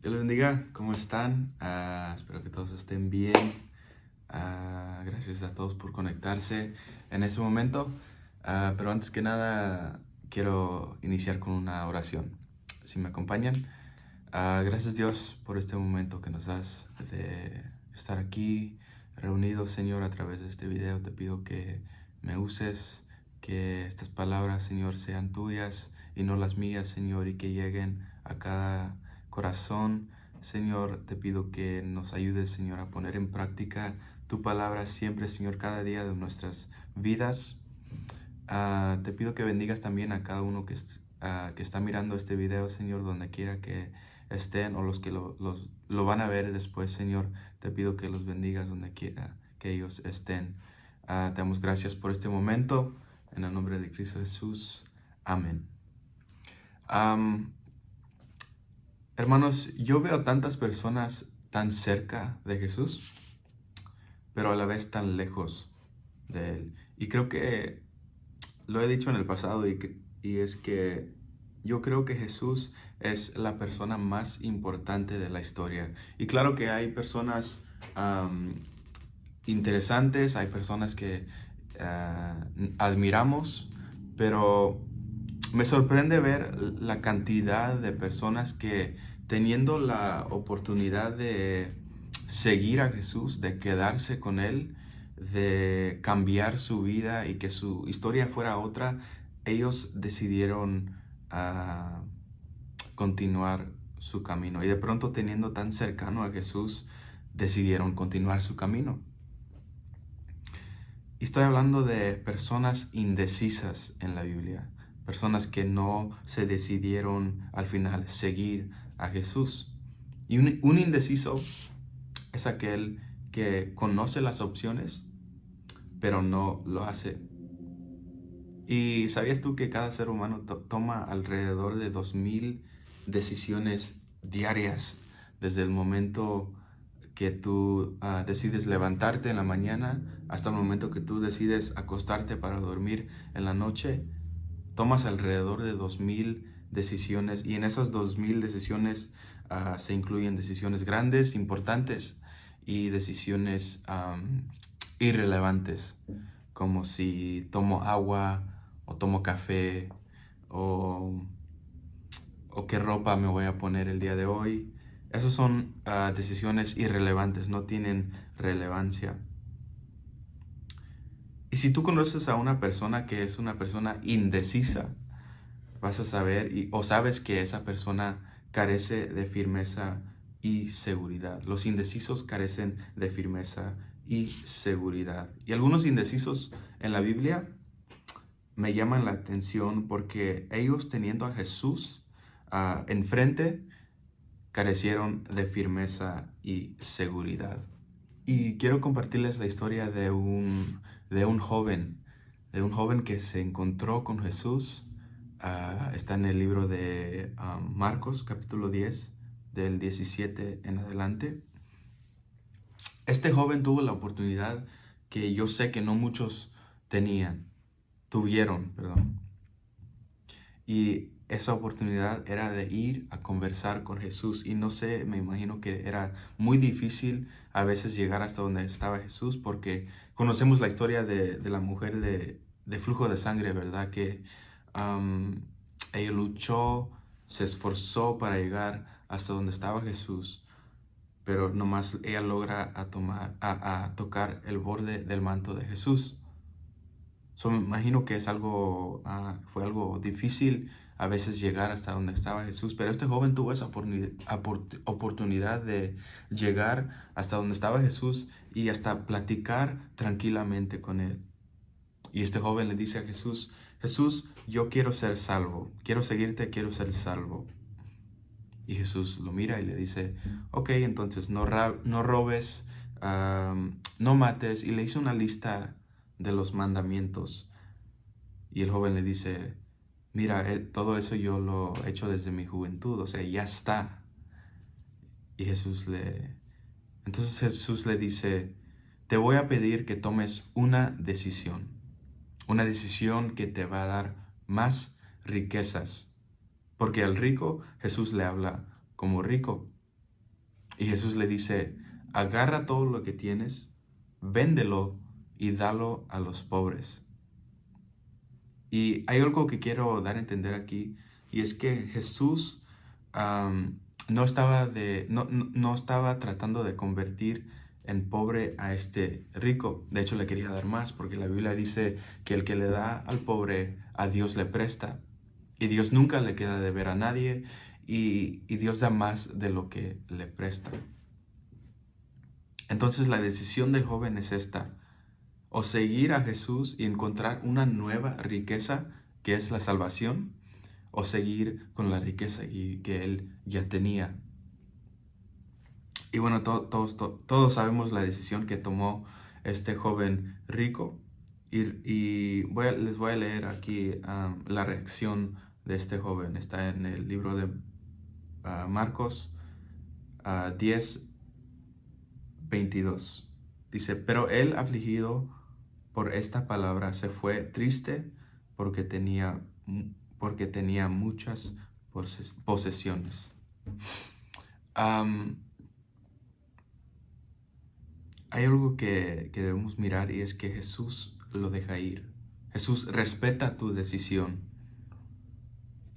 Dios les bendiga, ¿cómo están? Espero que todos estén bien. Gracias a todos por conectarse en este momento. Pero antes que nada, quiero iniciar con una oración. Si me acompañan. Gracias Dios por este momento que nos das de estar aquí reunidos, Señor, a través de este video. Te pido que me uses, que estas palabras, Señor, sean tuyas y no las mías, Señor, y que lleguen a cada corazón. Señor, te pido que nos ayudes, Señor, a poner en práctica tu palabra siempre, Señor, cada día de nuestras vidas. Te pido que bendigas también a cada uno que está mirando este video, Señor, donde quiera que estén o los que lo van a ver después, Señor. Te pido que los bendigas donde quiera que ellos estén. Te damos gracias por este momento. En el nombre de Cristo Jesús. Amén. Hermanos, yo veo tantas personas tan cerca de Jesús, pero a la vez tan lejos de Él. Y creo que lo he dicho en el pasado y es que yo creo que Jesús es la persona más importante de la historia. Y claro que hay personas interesantes, hay personas que admiramos, pero me sorprende ver la cantidad de personas que teniendo la oportunidad de seguir a Jesús, de quedarse con Él, de cambiar su vida y que su historia fuera otra, ellos decidieron continuar su camino. Y de pronto teniendo tan cercano a Jesús, decidieron continuar su camino. Y estoy hablando de personas indecisas en la Biblia, personas que no se decidieron al final seguir a Jesús. Y un indeciso es aquel que conoce las opciones, pero no lo hace. ¿Y sabías tú que cada ser humano toma alrededor de 2000 decisiones diarias desde el momento que tú decides levantarte en la mañana hasta el momento que tú decides acostarte para dormir en la noche? Tomas alrededor de 2000 decisiones y en esas 2000 decisiones se incluyen decisiones grandes, importantes y decisiones irrelevantes, como si tomo agua o tomo café o, o qué ropa me voy a poner el día de hoy. Esas son decisiones irrelevantes, no tienen relevancia. Y si tú conoces a una persona que es una persona indecisa, vas a saber o sabes que esa persona carece de firmeza y seguridad. Los indecisos carecen de firmeza y seguridad. Y algunos indecisos en la Biblia me llaman la atención porque ellos, teniendo a Jesús enfrente, carecieron de firmeza y seguridad. Y quiero compartirles la historia de un joven, que se encontró con Jesús. Está en el libro de Marcos, capítulo 10, del 17 en adelante. Este joven tuvo la oportunidad que yo sé que no muchos tuvieron, perdón. Y esa oportunidad era de ir a conversar con Jesús. Y no sé, me imagino que era muy difícil a veces llegar hasta donde estaba Jesús, porque conocemos la historia de la mujer de flujo de sangre, ¿verdad? Que ella luchó, se esforzó para llegar hasta donde estaba Jesús, pero nomás ella logra a tocar el borde del manto de Jesús. Me imagino que fue algo difícil a veces llegar hasta donde estaba Jesús, pero este joven tuvo esa oportunidad de llegar hasta donde estaba Jesús y hasta platicar tranquilamente con él. Y este joven le dice a Jesús: Jesús, yo quiero ser salvo, quiero seguirte, quiero ser salvo. Y Jesús lo mira y le dice: ok, entonces no robes, no mates, y le hizo una lista de los mandamientos. Y el joven le dice: mira, todo eso yo lo he hecho desde mi juventud, o sea, ya está. Y entonces Jesús le dice: te voy a pedir que tomes una decisión que te va a dar más riquezas. Porque al rico Jesús le habla como rico. Y Jesús le dice, agarra todo lo que tienes, véndelo y dalo a los pobres. Y hay algo que quiero dar a entender aquí, y es que Jesús no estaba tratando de convertir en pobre a este rico. De hecho, le quería dar más, porque la Biblia dice que el que le da al pobre, a Dios le presta. Y Dios nunca le queda de ver a nadie, y Dios da más de lo que le presta. Entonces la decisión del joven es esta: o seguir a Jesús y encontrar una nueva riqueza, que es la salvación, o seguir con la riqueza que él ya tenía. Y bueno, todos sabemos la decisión que tomó este joven rico. Y les voy a leer aquí la reacción de este joven. Está en el libro de Marcos 10:22. Dice, pero él, afligido por esta palabra, se fue triste porque tenía muchas posesiones. Hay algo que debemos mirar, y es que Jesús lo deja ir. Jesús respeta tu decisión.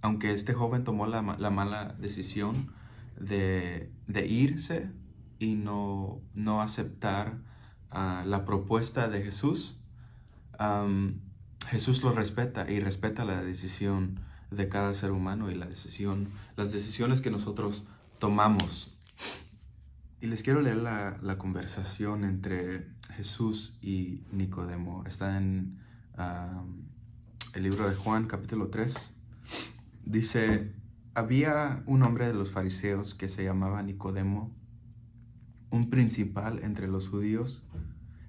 Aunque este joven tomó la mala decisión de irse y no aceptar la propuesta de Jesús, Jesús lo respeta y respeta la decisión de cada ser humano y las decisiones que nosotros tomamos. Y les quiero leer la conversación entre Jesús y Nicodemo. Está en el libro de Juan, capítulo 3. Dice, había un hombre de los fariseos que se llamaba Nicodemo, un principal entre los judíos.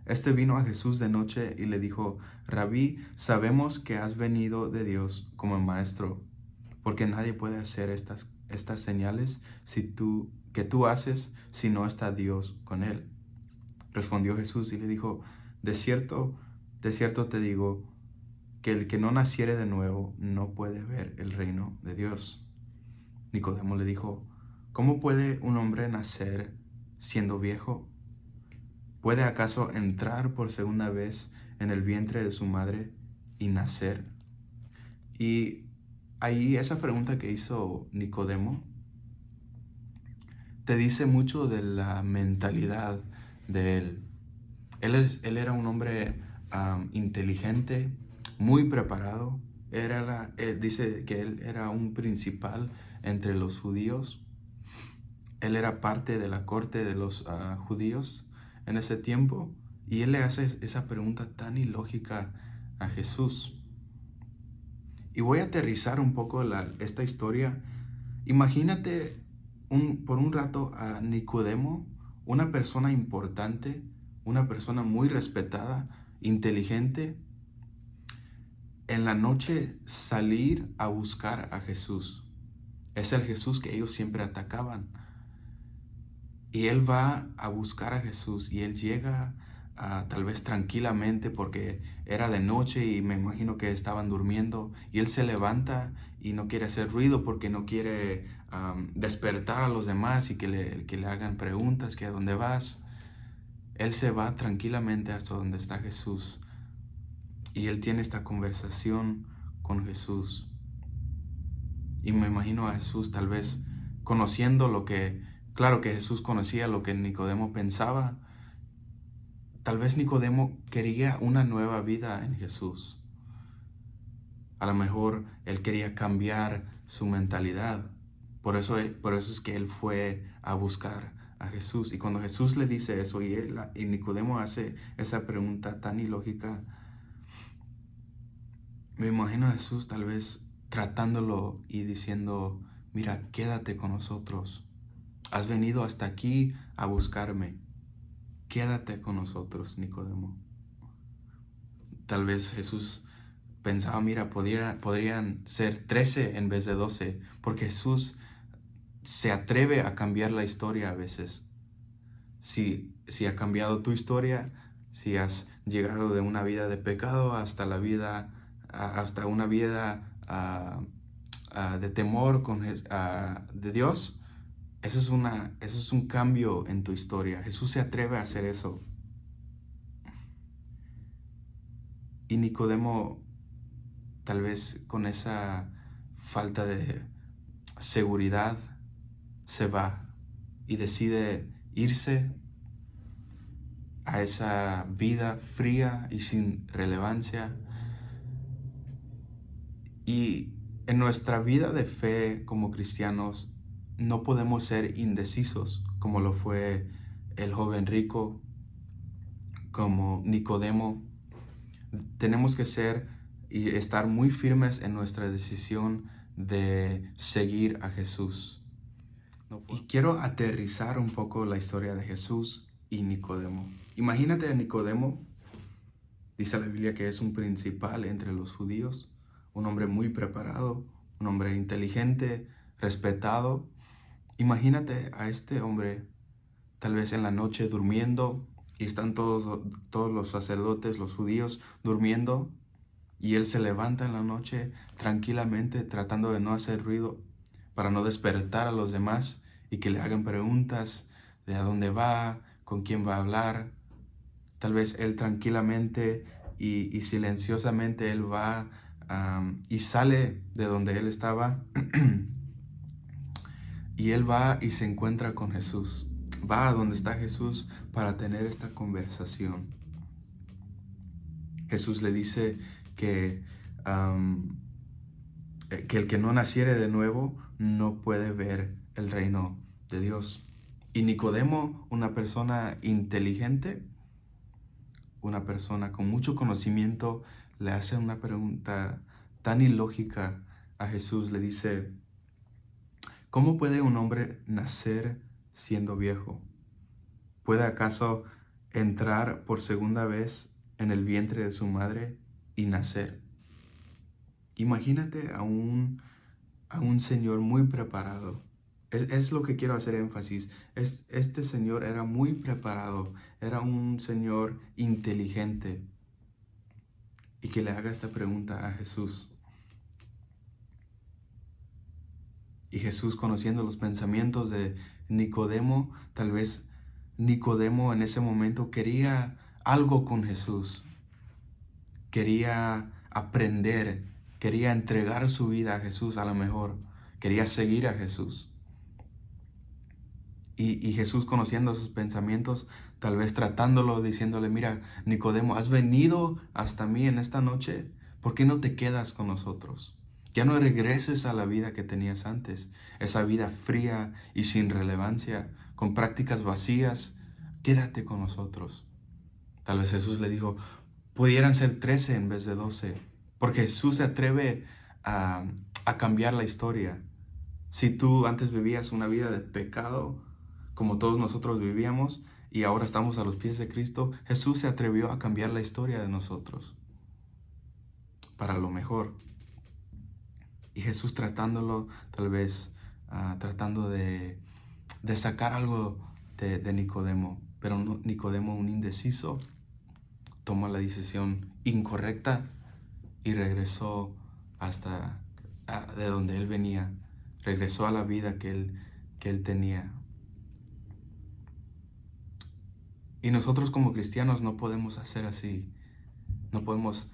Este vino a Jesús de noche y le dijo, Rabí, sabemos que has venido de Dios como maestro, porque nadie puede hacer estas señales que tú haces si no está Dios con él. Respondió Jesús y le dijo, de cierto te digo, que el que no naciere de nuevo no puede ver el reino de Dios. Nicodemo le dijo, ¿cómo puede un hombre nacer siendo viejo? ¿Puede acaso entrar por segunda vez en el vientre de su madre y nacer? Y ahí esa pregunta que hizo Nicodemo te dice mucho de la mentalidad de él. Él era un hombre inteligente, muy preparado. Dice que él era un principal entre los judíos. Él era parte de la corte de los judíos en ese tiempo. Y él le hace esa pregunta tan ilógica a Jesús. Y voy a aterrizar un poco esta historia. Imagínate por un rato a Nicodemo, una persona importante, una persona muy respetada, inteligente, en la noche salir a buscar a Jesús. Es el Jesús que ellos siempre atacaban. Y él va a buscar a Jesús y él llega tal vez tranquilamente porque era de noche y me imagino que estaban durmiendo, y él se levanta y no quiere hacer ruido porque no quiere despertar a los demás y que le hagan preguntas, que a dónde vas. Él se va tranquilamente hasta donde está Jesús y él tiene esta conversación con Jesús. Y me imagino a Jesús tal vez conociendo claro que Jesús conocía lo que Nicodemo pensaba. Tal vez Nicodemo quería una nueva vida en Jesús. A lo mejor él quería cambiar su mentalidad. Por eso es que él fue a buscar a Jesús. Y cuando Jesús le dice eso y Nicodemo hace esa pregunta tan ilógica, me imagino a Jesús tal vez tratándolo y diciendo, mira, quédate con nosotros. Has venido hasta aquí a buscarme. Quédate con nosotros, Nicodemo. Tal vez Jesús pensaba, mira, podrían ser 13 en vez de 12, porque Jesús se atreve a cambiar la historia a veces. Si ha cambiado tu historia, si has llegado de una vida de pecado hasta una vida de temor de Dios, eso es un cambio en tu historia. Jesús se atreve a hacer eso. Y Nicodemo, tal vez con esa falta de seguridad, se va y decide irse a esa vida fría y sin relevancia. Y en nuestra vida de fe como cristianos no podemos ser indecisos como lo fue el joven rico, como Nicodemo. Tenemos que ser y estar muy firmes en nuestra decisión de seguir a Jesús. Y quiero aterrizar un poco la historia de Jesús y Nicodemo. Imagínate a Nicodemo, dice la Biblia que es un principal entre los judíos, un hombre muy preparado, un hombre inteligente, respetado. Imagínate a este hombre tal vez en la noche durmiendo y están todos los sacerdotes, los judíos, durmiendo, y él se levanta en la noche tranquilamente tratando de no hacer ruido para no despertar a los demás y que le hagan preguntas de a dónde va, con quién va a hablar. Tal vez él tranquilamente y silenciosamente él va y sale de donde él estaba y él va y se encuentra con Jesús. Va a donde está Jesús para tener esta conversación. Jesús le dice que el que no naciere de nuevo no puede ver el reino de Dios. Y Nicodemo, una persona inteligente, una persona con mucho conocimiento, le hace una pregunta tan ilógica a Jesús. Le dice, ¿cómo puede un hombre nacer siendo viejo? ¿Puede acaso entrar por segunda vez en el vientre de su madre y nacer? Imagínate a un señor muy preparado. Es lo que quiero hacer énfasis. Este señor era muy preparado, era un señor inteligente. Y que le haga esta pregunta a Jesús. Y Jesús, conociendo los pensamientos de Nicodemo, tal vez Nicodemo en ese momento quería algo con Jesús. Quería aprender, quería entregar su vida a Jesús a lo mejor. Quería seguir a Jesús. Y Jesús, conociendo sus pensamientos, tal vez tratándolo, diciéndole, mira, Nicodemo, has venido hasta mí en esta noche, ¿por qué no te quedas con nosotros? Ya no regreses a la vida que tenías antes, esa vida fría y sin relevancia, con prácticas vacías, quédate con nosotros. Tal vez Jesús le dijo, pudieran ser 13 en vez de 12, porque Jesús se atreve a cambiar la historia. Si tú antes vivías una vida de pecado, como todos nosotros vivíamos, y ahora estamos a los pies de Cristo, Jesús se atrevió a cambiar la historia de nosotros para lo mejor. Y Jesús tratándolo, tal vez, tratando de sacar algo de Nicodemo, pero Nicodemo, un indeciso, tomó la decisión incorrecta y regresó hasta de donde él venía, regresó a la vida que él tenía. Y nosotros como cristianos no podemos hacer así. No podemos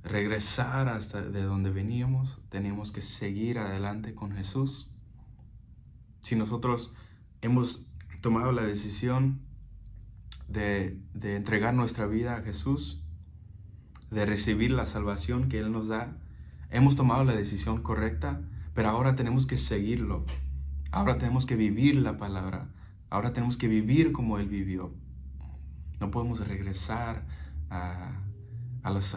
regresar hasta de donde veníamos. Tenemos que seguir adelante con Jesús. Si nosotros hemos tomado la decisión de entregar nuestra vida a Jesús, de recibir la salvación que Él nos da, hemos tomado la decisión correcta, pero ahora tenemos que seguirlo. Ahora tenemos que vivir la palabra. Ahora tenemos que vivir como Él vivió. No podemos regresar a las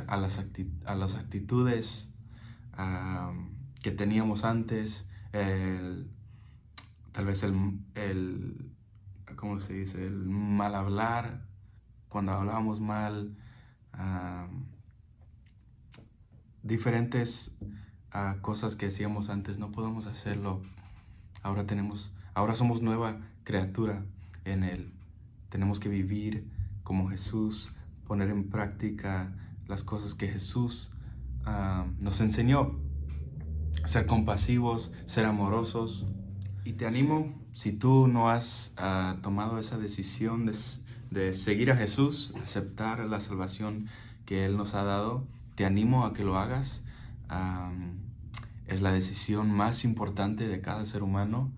actitudes que teníamos antes, tal vez ¿cómo se dice? El mal hablar, cuando hablábamos mal, diferentes cosas que hacíamos antes, no podemos hacerlo. Ahora somos nueva criatura en Él. Tenemos que vivir como Jesús, poner en práctica las cosas que Jesús nos enseñó. Ser compasivos, ser amorosos. Y te animo si tú no has tomado esa decisión de seguir a Jesús, aceptar la salvación que Él nos ha dado, te animo a que lo hagas. Es la decisión más importante de cada ser humano.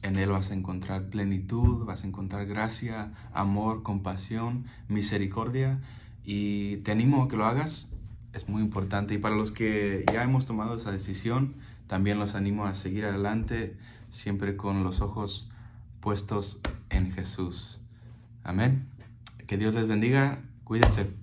En Él vas a encontrar plenitud, vas a encontrar gracia, amor, compasión, misericordia, y te animo a que lo hagas. Es muy importante. Y para los que ya hemos tomado esa decisión, también los animo a seguir adelante, siempre con los ojos puestos en Jesús. Amén. Que Dios les bendiga. Cuídense.